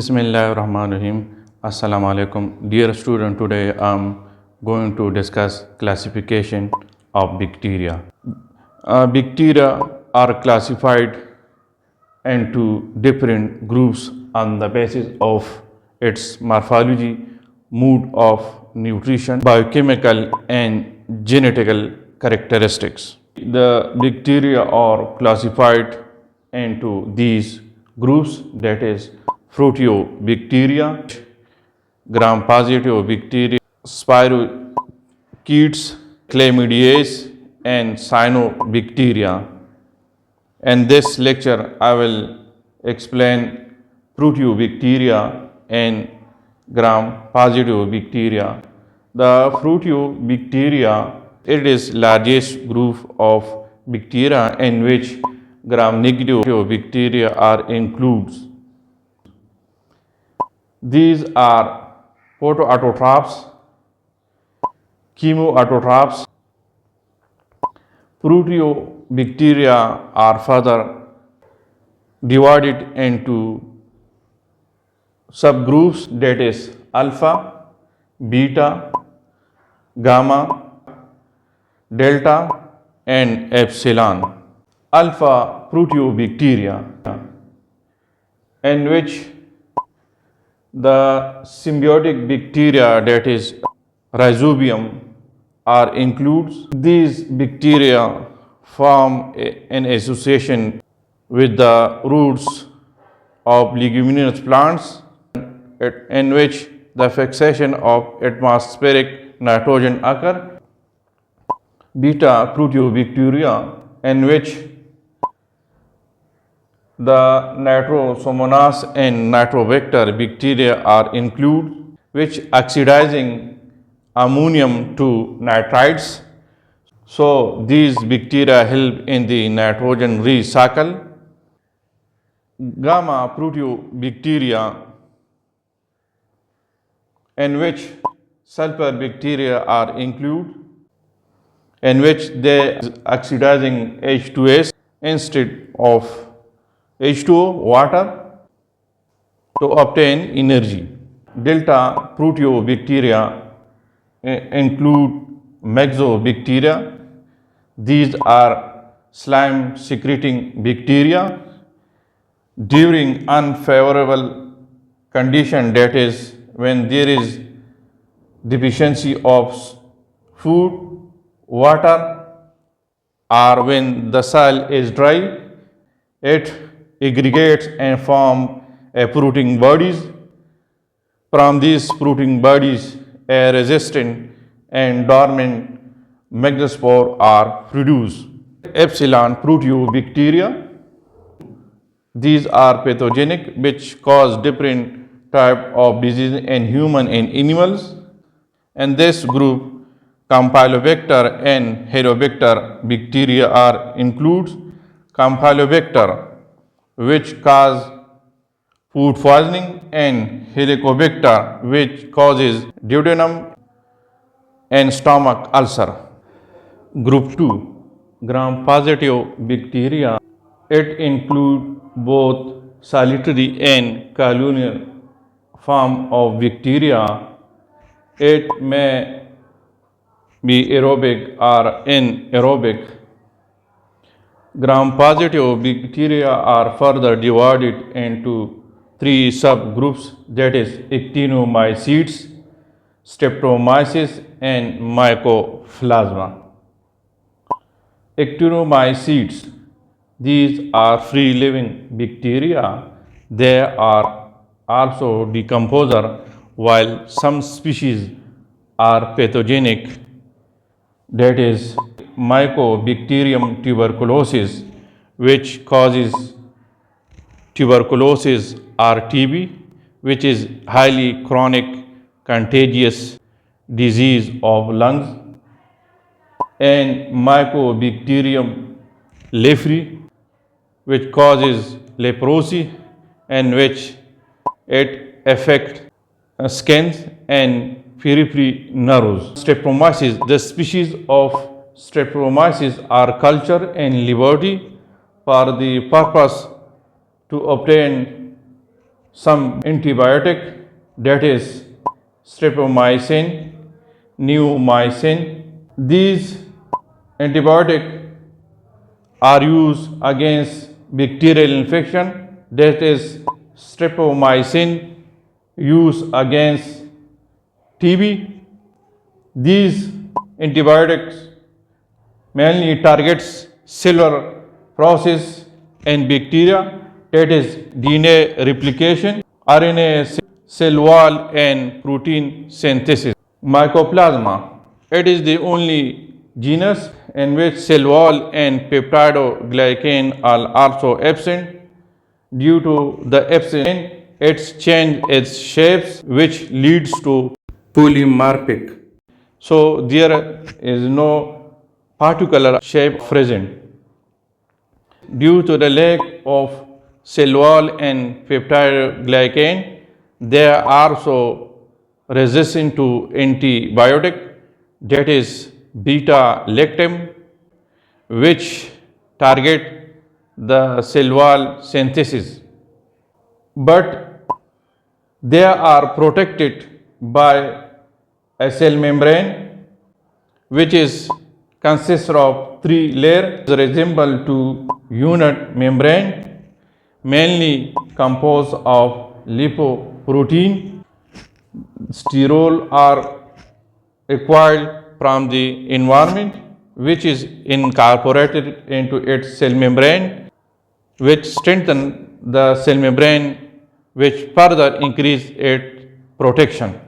Bismillahirrahmanirrahim. Assalamu alaikum. Dear student, today I am going to discuss classification of bacteria. Bacteria are classified into different groups on the basis of its morphology, mode of nutrition, biochemical and genetical characteristics. The bacteria are classified into these groups, that is Proteobacteria, gram-positive bacteria, spirochetes, chlamydiaceae and cyanobacteria. In this lecture, I will explain Proteobacteria and gram-positive bacteria. The Proteobacteria, it is largest group of bacteria in which gram-negative bacteria are included. These are photoautotrophs, chemoautotrophs. Proteobacteria are further divided into subgroups, that is alpha, beta, gamma, delta and epsilon. Alpha Proteobacteria, in which the symbiotic bacteria, that is rhizobium, are included. These bacteria form an association with the roots of leguminous plants, in which the fixation of atmospheric nitrogen occur. Beta Proteobacteria, in which the nitrosomonas and nitrobacter bacteria are included, which oxidizing ammonium to nitrites. So these bacteria help in the nitrogen recycle. Gamma Proteobacteria, in which sulfur bacteria are included, in which they oxidizing H2S instead of H2O, water, to obtain energy. Delta Proteobacteria include myxobacteria. These are slime secreting bacteria. During unfavorable condition, that is when there is deficiency of food, water, or when the soil is dry, it aggregates and form a fruiting bodies. From these fruiting bodies, a resistant and dormant megaspore are produced. Epsilon Proteobacteria, these are pathogenic, which cause different type of disease in human and animals. In this group, Campylobacter and Helicobacter bacteria are included. Campylobacter, which cause food poisoning, and Helicobacter, which causes duodenum and stomach ulcer. Group 2, gram-positive bacteria. It includes both solitary and colonial form of bacteria. It may be aerobic or anaerobic. Gram-positive bacteria are further divided into three subgroups, that is actinomycetes, streptomyces and mycoplasma. Actinomycetes, these are free-living bacteria. They are also decomposer, while some species are pathogenic, that is Mycobacterium tuberculosis, which causes tuberculosis or TB, which is highly chronic contagious disease of lungs, and Mycobacterium leprae, which causes leprosy, and which it affects skin and periphery nerves. Streptomyces, the species of Streptomyces are cultured in laboratory for the purpose to obtain some antibiotic, that is streptomycin, neomycin. These antibiotics are used against bacterial infection, that is streptomycin used against TB. These antibiotics mainly targets cellular process and bacteria, that is DNA replication, RNA cell wall and protein synthesis. Mycoplasma, it is the only genus in which cell wall and peptidoglycan are also absent. Due to the absence, it's change its shapes, which leads to polymorphic. So there is no particular shape present. Due to the lack of cell wall and peptidoglycan, they are also resistant to antibiotic, that is beta lactam, which target the cell wall synthesis. But they are protected by a cell membrane, which is consists of three layers, resemble to unit membrane, mainly composed of lipoprotein. Sterol are acquired from the environment, which is incorporated into its cell membrane, which strengthen the cell membrane, which further increase its protection.